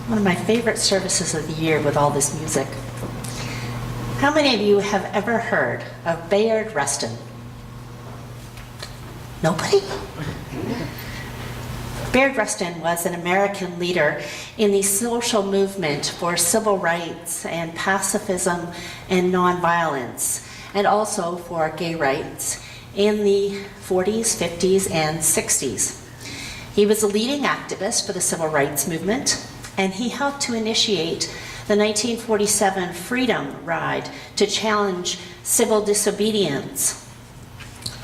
One of my favorite services of the year with all this music. How many of you have ever heard of Bayard Rustin? Nobody? Bayard Rustin was an American leader in the social movement for civil rights and pacifism and nonviolence, and also for gay rights in the 40s, 50s, and 60s. He was a leading activist for the civil rights movement, and he helped to initiate the 1947 Freedom Ride to challenge civil disobedience,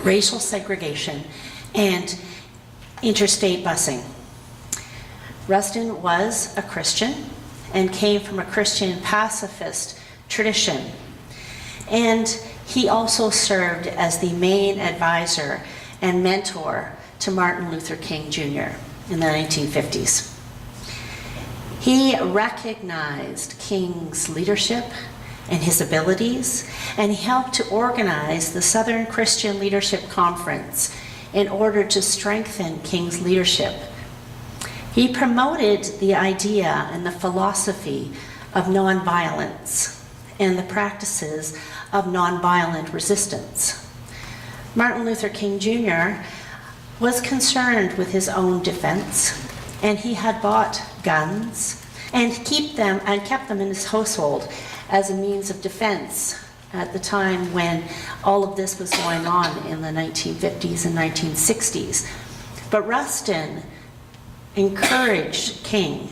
racial segregation, and interstate busing. Rustin was a Christian and came from a Christian pacifist tradition. And he also served as the main advisor and mentor to Martin Luther King Jr. in the 1950s. He recognized King's leadership and his abilities, and he helped to organize the Southern Christian Leadership Conference in order to strengthen King's leadership. He promoted the idea and the philosophy of nonviolence and the practices of nonviolent resistance. Martin Luther King Jr. was concerned with his own defense, and he had bought guns and kept them in his household as a means of defense at the time when all of this was going on in the 1950s and 1960s. But Rustin encouraged King,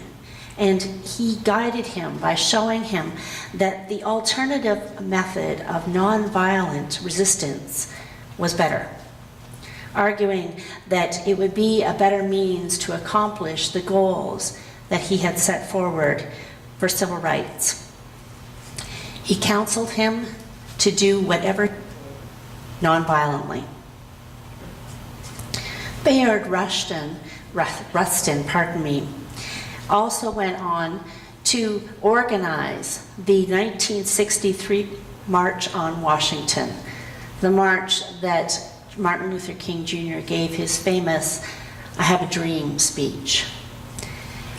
and he guided him by showing him that the alternative method of nonviolent resistance was better, arguing that it would be a better means to accomplish the goals that he had set forward for civil rights. He counseled him to do whatever nonviolently. Bayard Rustin, also went on to organize the 1963 March on Washington, the march that Martin Luther King Jr. gave his famous "I Have a Dream" speech.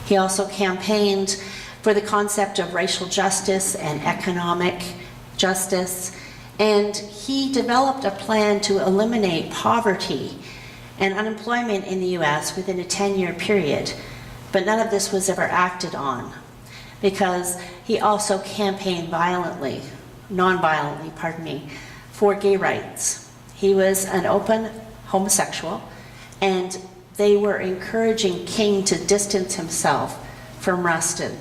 He also campaigned for the concept of racial justice and economic justice, and he developed a plan to eliminate poverty and unemployment in the US within a 10-year period. But none of this was ever acted on because he also campaigned nonviolently, for gay rights. He was an open homosexual, and they were encouraging King to distance himself from Rustin.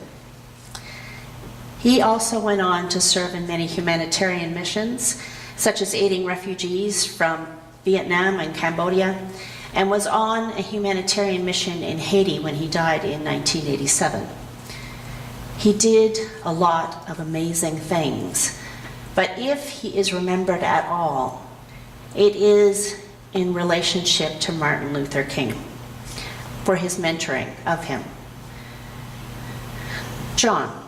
He also went on to serve in many humanitarian missions, such as aiding refugees from Vietnam and Cambodia, and was on a humanitarian mission in Haiti when he died in 1987. He did a lot of amazing things, but if he is remembered at all, it is in relationship to Martin Luther King for his mentoring of him. John,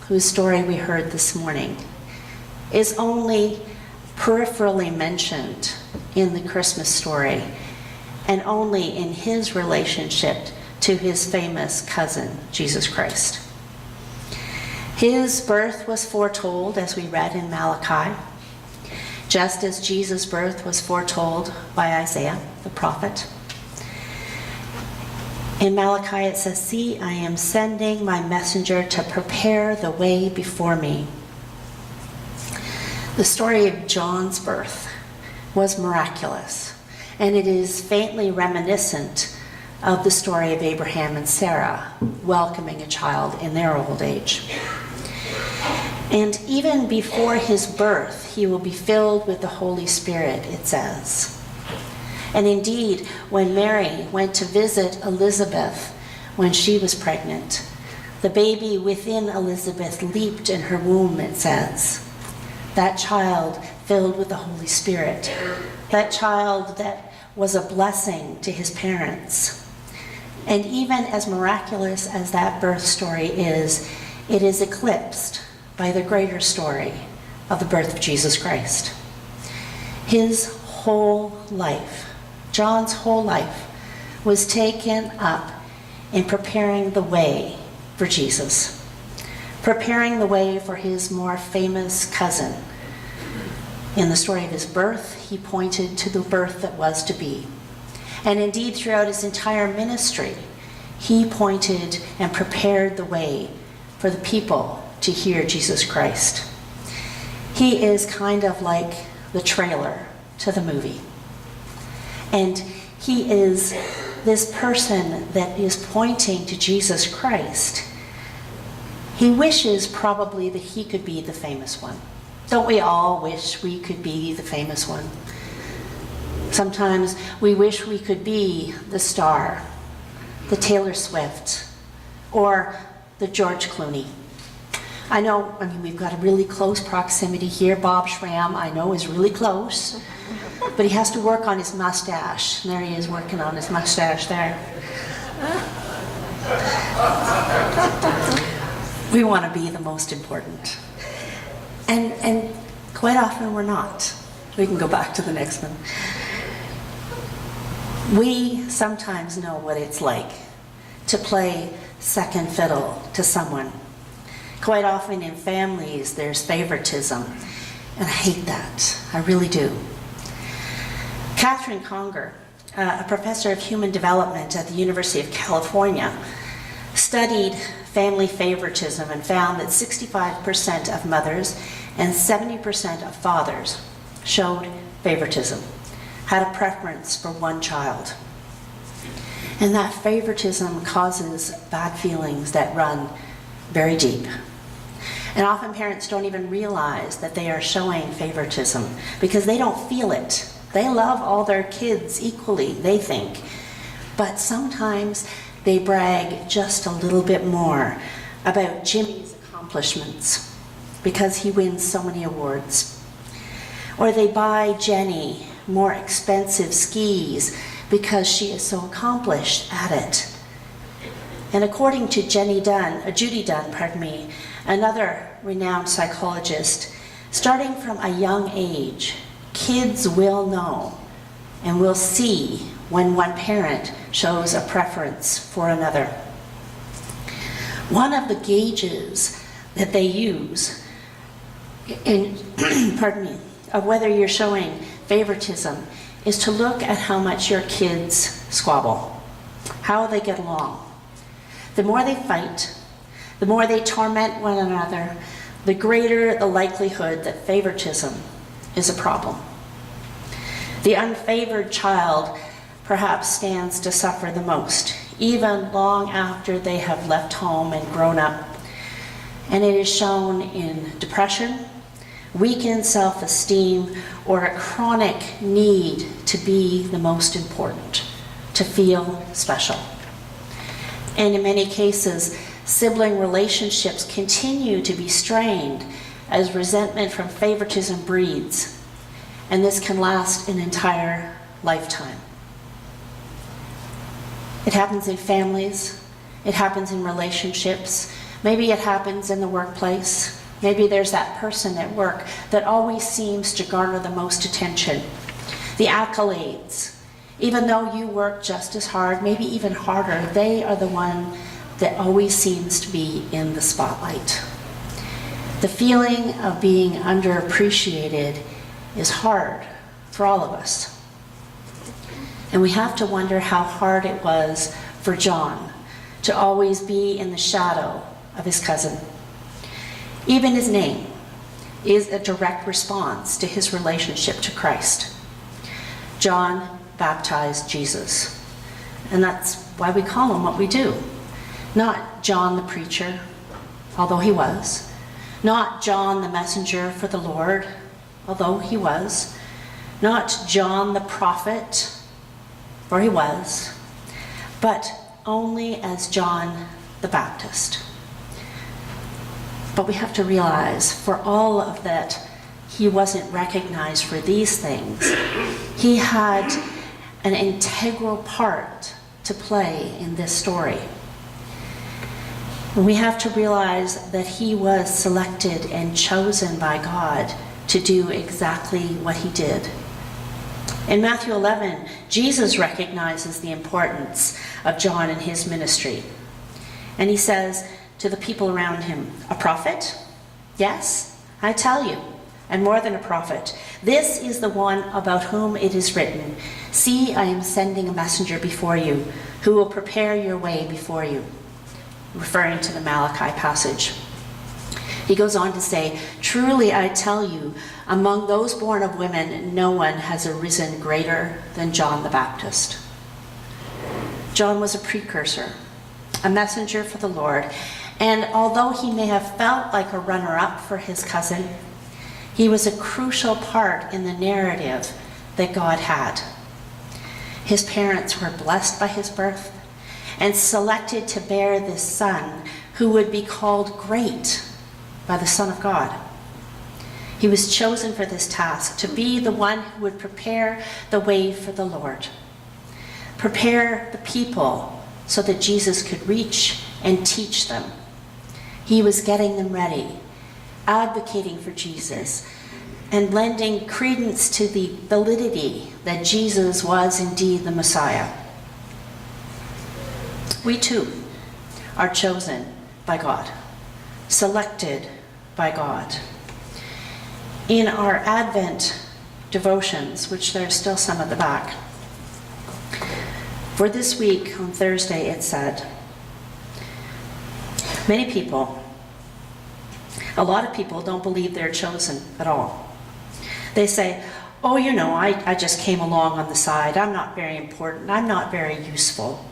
whose story we heard this morning, is only peripherally mentioned in the Christmas story, and only in his relationship to his famous cousin, Jesus Christ. His birth was foretold, as we read in Malachi, just as Jesus' birth was foretold by Isaiah, the prophet. In Malachi it says, "See, I am sending my messenger to prepare the way before me." The story of John's birth was miraculous, and it is faintly reminiscent of the story of Abraham and Sarah welcoming a child in their old age. And even before his birth, he will be filled with the Holy Spirit, it says. And indeed, when Mary went to visit Elizabeth when she was pregnant, the baby within Elizabeth leaped in her womb, it says. That child filled with the Holy Spirit, that child that was a blessing to his parents. And even as miraculous as that birth story is, it is eclipsed by the greater story of the birth of Jesus Christ. His whole life, John's whole life, was taken up in preparing the way for Jesus, preparing the way for his more famous cousin. In the story of his birth, he pointed to the birth that was to be. And indeed, throughout his entire ministry, he pointed and prepared the way for the people to hear Jesus Christ. He is kind of like the trailer to the movie. And he is this person that is pointing to Jesus Christ. He wishes probably that he could be the famous one. Don't we all wish we could be the famous one? Sometimes we wish we could be the star, the Taylor Swift, or the George Clooney. I mean, we've got a really close proximity here. Bob Schramm, I know, is really close, but he has to work on his mustache. And there he is working on his mustache there. We want to be the most important. And quite often we're not. We can go back to the next one. We sometimes know what it's like to play second fiddle to someone. Quite often in families there's favoritism, and I hate that. I really do. Catherine Conger, a professor of human development at the University of California, studied family favoritism and found that 65% of mothers and 70% of fathers showed favoritism, had a preference for one child. And that favoritism causes bad feelings that run very deep. And often parents don't even realize that they are showing favoritism because they don't feel it. They love all their kids equally, they think. But sometimes they brag just a little bit more about Jimmy's accomplishments because he wins so many awards. Or they buy Jenny more expensive skis because she is so accomplished at it. And according to Judy Dunn, another renowned psychologist, starting from a young age, kids will know and will see when one parent shows a preference for another. One of the gauges that they use of whether you're showing favoritism is to look at how much your kids squabble, how they get along. The more they fight, the more they torment one another, the greater the likelihood that favoritism is a problem. The unfavored child perhaps stands to suffer the most, even long after they have left home and grown up. And it is shown in depression, weakened self-esteem, or a chronic need to be the most important, to feel special. And in many cases, sibling relationships continue to be strained as resentment from favoritism breeds, and this can last an entire lifetime. It happens in families, it happens in relationships, maybe it happens in the workplace. Maybe there's that person at work that always seems to garner the most attention, the accolades. Even though you work just as hard, maybe even harder, they are the one that always seems to be in the spotlight. The feeling of being underappreciated is hard for all of us. And we have to wonder how hard it was for John to always be in the shadow of his cousin. Even his name is a direct response to his relationship to Christ. John baptized Jesus, and that's why we call him what we do. Not John the preacher, although he was. Not John the messenger for the Lord, although he was. Not John the prophet, for he was. But only as John the Baptist. But we have to realize, for all of that, he wasn't recognized for these things. He had an integral part to play in this story. And we have to realize that he was selected and chosen by God to do exactly what he did. In Matthew 11, Jesus recognizes the importance of John and his ministry. And he says to the people around him, "A prophet? Yes, I tell you, and more than a prophet. This is the one about whom it is written, 'See, I am sending a messenger before you, who will prepare your way before you,'" referring to the Malachi passage. He goes on to say, "Truly I tell you, among those born of women, no one has arisen greater than John the Baptist." John was a precursor, a messenger for the Lord, and although he may have felt like a runner-up for his cousin, he was a crucial part in the narrative that God had. His parents were blessed by his birth and selected to bear this son who would be called great by the Son of God. He was chosen for this task, to be the one who would prepare the way for the Lord, prepare the people so that Jesus could reach and teach them. He was getting them ready, advocating for Jesus, and lending credence to the validity that Jesus was indeed the Messiah. We too are chosen by God, selected by God. In our Advent devotions, which there's still some at the back, for this week on Thursday it said, a lot of people don't believe they're chosen at all. They say, "Oh, I just came along on the side. I'm not very important. I'm not very useful."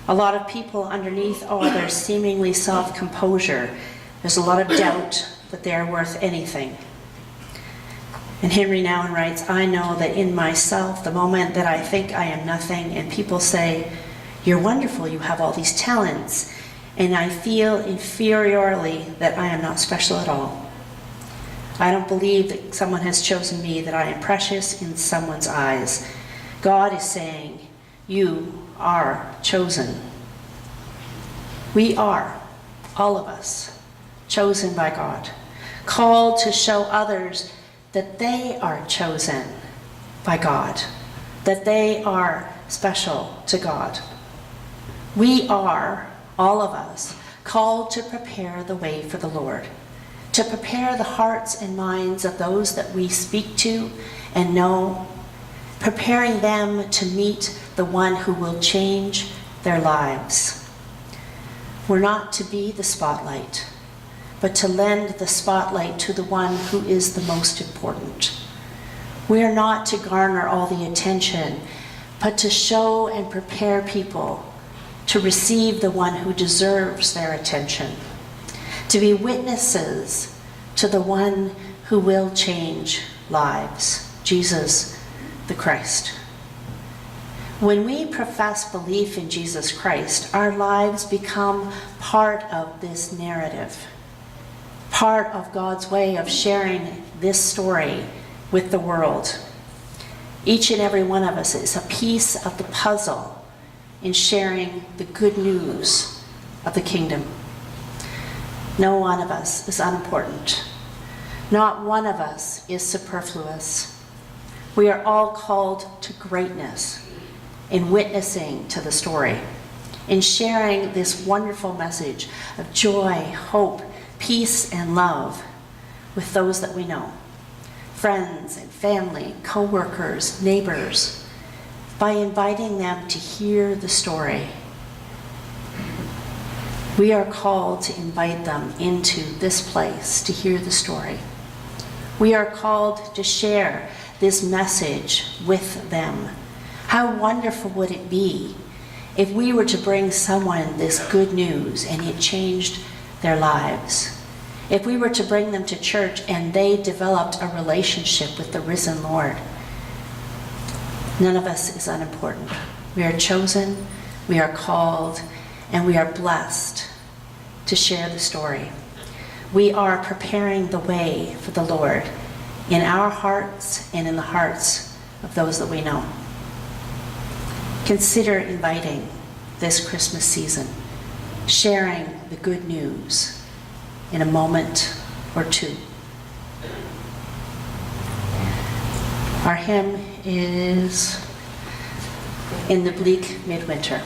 A lot of people underneath all their seemingly self-composure, there's a lot of doubt that they are worth anything. And Henry Nouwen writes, "I know that in myself, the moment that I think I am nothing and people say, 'You're wonderful, you have all these talents,' and I feel inferiorly that I am not special at all. I don't believe that someone has chosen me, that I am precious in someone's eyes. God is saying, 'You are chosen.'" We are, all of us, chosen by God, called to show others that they are chosen by God, that they are special to God. We are, all of us, called to prepare the way for the Lord, to prepare the hearts and minds of those that we speak to and know, preparing them to meet the one who will change their lives. We're not to be the spotlight, but to lend the spotlight to the one who is the most important. We are not to garner all the attention, but to show and prepare people to receive the one who deserves their attention, to be witnesses to the one who will change lives, Jesus the Christ. When we profess belief in Jesus Christ, our lives become part of this narrative, part of God's way of sharing this story with the world. Each and every one of us is a piece of the puzzle in sharing the good news of the kingdom. No one of us is unimportant. Not one of us is superfluous. We are all called to greatness in witnessing to the story, in sharing this wonderful message of joy, hope, peace, and love with those that we know, friends and family, co-workers, neighbors, by inviting them to hear the story. We are called to invite them into this place to hear the story. We are called to share this message with them. How wonderful would it be if we were to bring someone this good news and it changed their lives? If we were to bring them to church and they developed a relationship with the risen Lord? None of us is unimportant. We are chosen, we are called, and we are blessed to share the story. We are preparing the way for the Lord in our hearts and in the hearts of those that we know. Consider inviting this Christmas season, sharing the good news in a moment or two. Our hymn is In the Bleak Midwinter.